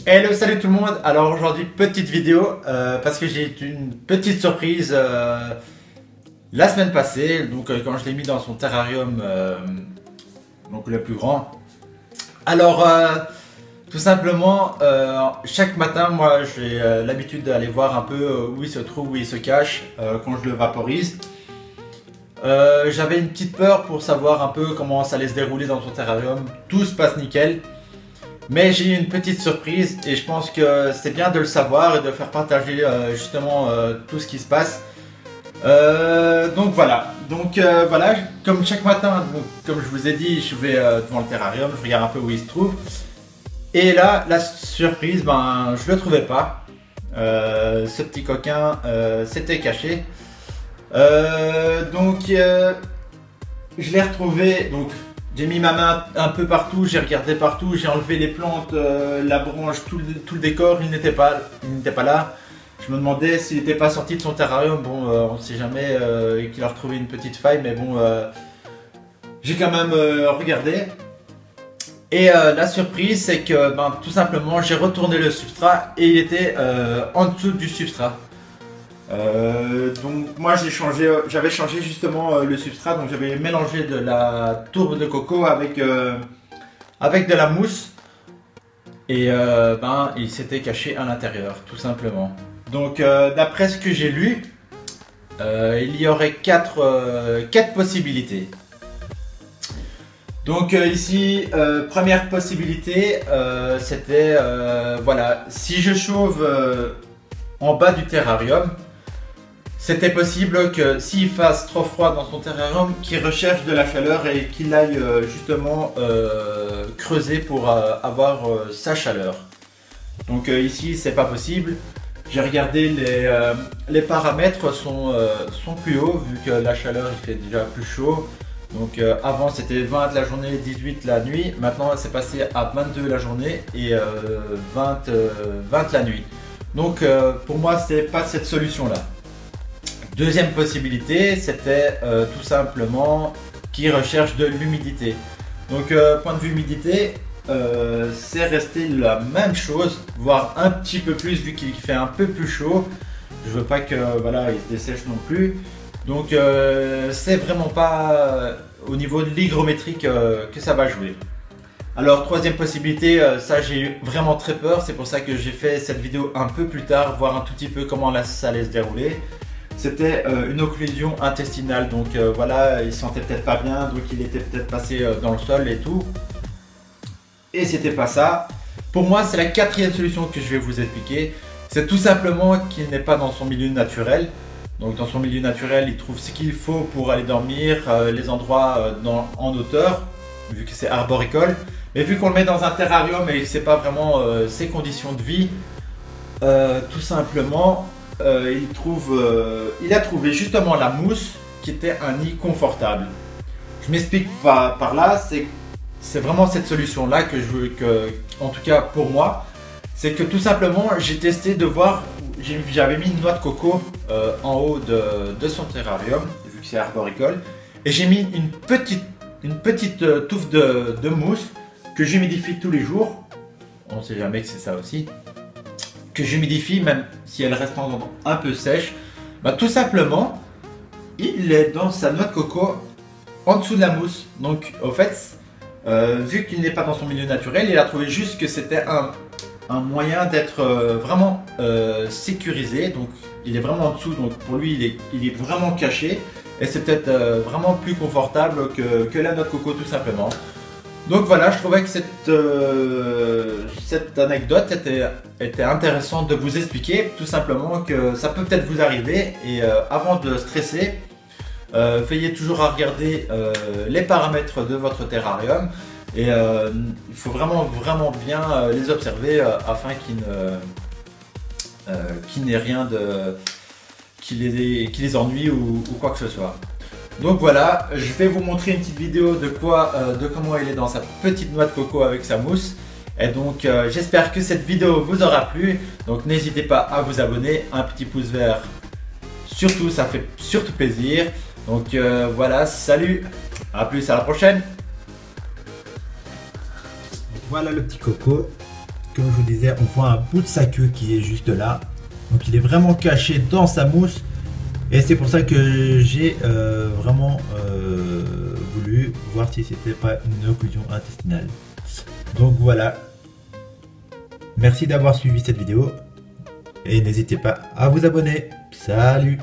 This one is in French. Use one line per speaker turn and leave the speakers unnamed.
Hello, salut tout le monde. Alors aujourd'hui petite vidéo parce que j'ai eu une petite surprise la semaine passée. Donc quand je l'ai mis dans son terrarium, donc le plus grand. Alors tout simplement chaque matin moi j'ai l'habitude d'aller voir un peu où il se trouve, où il se cache quand je le vaporise. J'avais une petite peur pour savoir un peu comment ça allait se dérouler dans son terrarium. Tout se passe nickel. Mais j'ai eu une petite surprise et je pense que c'est bien de le savoir et de faire partager justement tout ce qui se passe. Donc voilà, voilà, comme chaque matin, donc, comme je vous ai dit, je vais devant le terrarium, je regarde un peu où il se trouve. Et là, la surprise, ben je le trouvais pas. Ce petit coquin s'était caché. Je l'ai retrouvé. Donc j'ai mis ma main un peu partout, j'ai regardé partout, j'ai enlevé les plantes, la branche, tout le décor, il n'était pas là. Je me demandais s'il n'était pas sorti de son terrarium. Bon, on ne sait jamais qu'il a retrouvé une petite faille, mais bon, j'ai quand même regardé. Et la surprise, c'est que ben, tout simplement, j'ai retourné le substrat et il était en dessous du substrat. Donc moi j'avais changé justement le substrat, donc j'avais mélangé de la tourbe de coco avec de la mousse et ben il s'était caché à l'intérieur tout simplement. Donc d'après ce que j'ai lu, il y aurait quatre possibilités. Donc ici, première possibilité, c'était voilà, si je chauffe en bas du terrarium, c'était possible que s'il fasse trop froid dans son terrarium, qu'il recherche de la chaleur et qu'il aille justement creuser pour avoir sa chaleur. Donc ici c'est pas possible. J'ai regardé les paramètres sont plus hauts vu que la chaleur il fait déjà plus chaud. Donc avant c'était 20 la journée, 18 la nuit. Maintenant c'est passé à 22 la journée et 20 la nuit. Donc pour moi c'est pas cette solution là. Deuxième possibilité, c'était tout simplement qu'il recherche de l'humidité. Donc point de vue humidité, c'est resté la même chose, voire un petit peu plus vu qu'il fait un peu plus chaud. Je veux pas que voilà il se dessèche non plus. Donc c'est vraiment pas au niveau de l'hygrométrique que ça va jouer. Alors troisième possibilité, ça j'ai eu vraiment très peur, c'est pour ça que j'ai fait cette vidéo un peu plus tard, voir un tout petit peu comment là, ça allait se dérouler. C'était une occlusion intestinale, donc voilà, il sentait peut-être pas bien, donc il était peut-être passé dans le sol et tout. Et c'était pas ça. Pour moi, c'est la quatrième solution que je vais vous expliquer. C'est tout simplement qu'il n'est pas dans son milieu naturel. Donc dans son milieu naturel, il trouve ce qu'il faut pour aller dormir, les endroits en hauteur, vu que c'est arboricole. Mais vu qu'on le met dans un terrarium et que c'est pas vraiment ses conditions de vie, tout simplement, il a trouvé justement la mousse qui était un nid confortable. Je m'explique par là, c'est vraiment cette solution là que je veux en tout cas pour moi, c'est que tout simplement j'ai testé de voir, j'avais mis une noix de coco en haut de son terrarium, vu que c'est arboricole, et j'ai mis une petite touffe de mousse que j'humidifie tous les jours. On ne sait jamais que c'est ça aussi. Que j'humidifie même si elle reste un peu sèche, bah, tout simplement il est dans sa noix de coco en dessous de la mousse. Donc au fait vu qu'il n'est pas dans son milieu naturel, il a trouvé juste que c'était un moyen d'être vraiment sécurisé. Donc il est vraiment en dessous, donc pour lui il est vraiment caché et c'est peut-être vraiment plus confortable que la noix de coco tout simplement. Donc voilà, je trouvais que cette anecdote était intéressante de vous expliquer, tout simplement que ça peut peut-être vous arriver et avant de stresser, veillez toujours à regarder les paramètres de votre terrarium et il faut vraiment bien les observer afin qu'il n'ait rien qui les ennuie ou quoi que ce soit. Donc voilà, je vais vous montrer une petite vidéo de comment il est dans sa petite noix de coco avec sa mousse. Et donc j'espère que cette vidéo vous aura plu. Donc n'hésitez pas à vous abonner, un petit pouce vert, surtout ça fait surtout plaisir. Donc voilà, salut, à plus, à la prochaine.
Voilà le petit coco. comme je vous disais, on voit un bout de sa queue qui est juste là. Donc il est vraiment caché dans sa mousse. Et c'est pour ça que j'ai vraiment voulu voir si c'était pas une occlusion intestinale. Donc voilà. Merci d'avoir suivi cette vidéo. Et n'hésitez pas à vous abonner. Salut!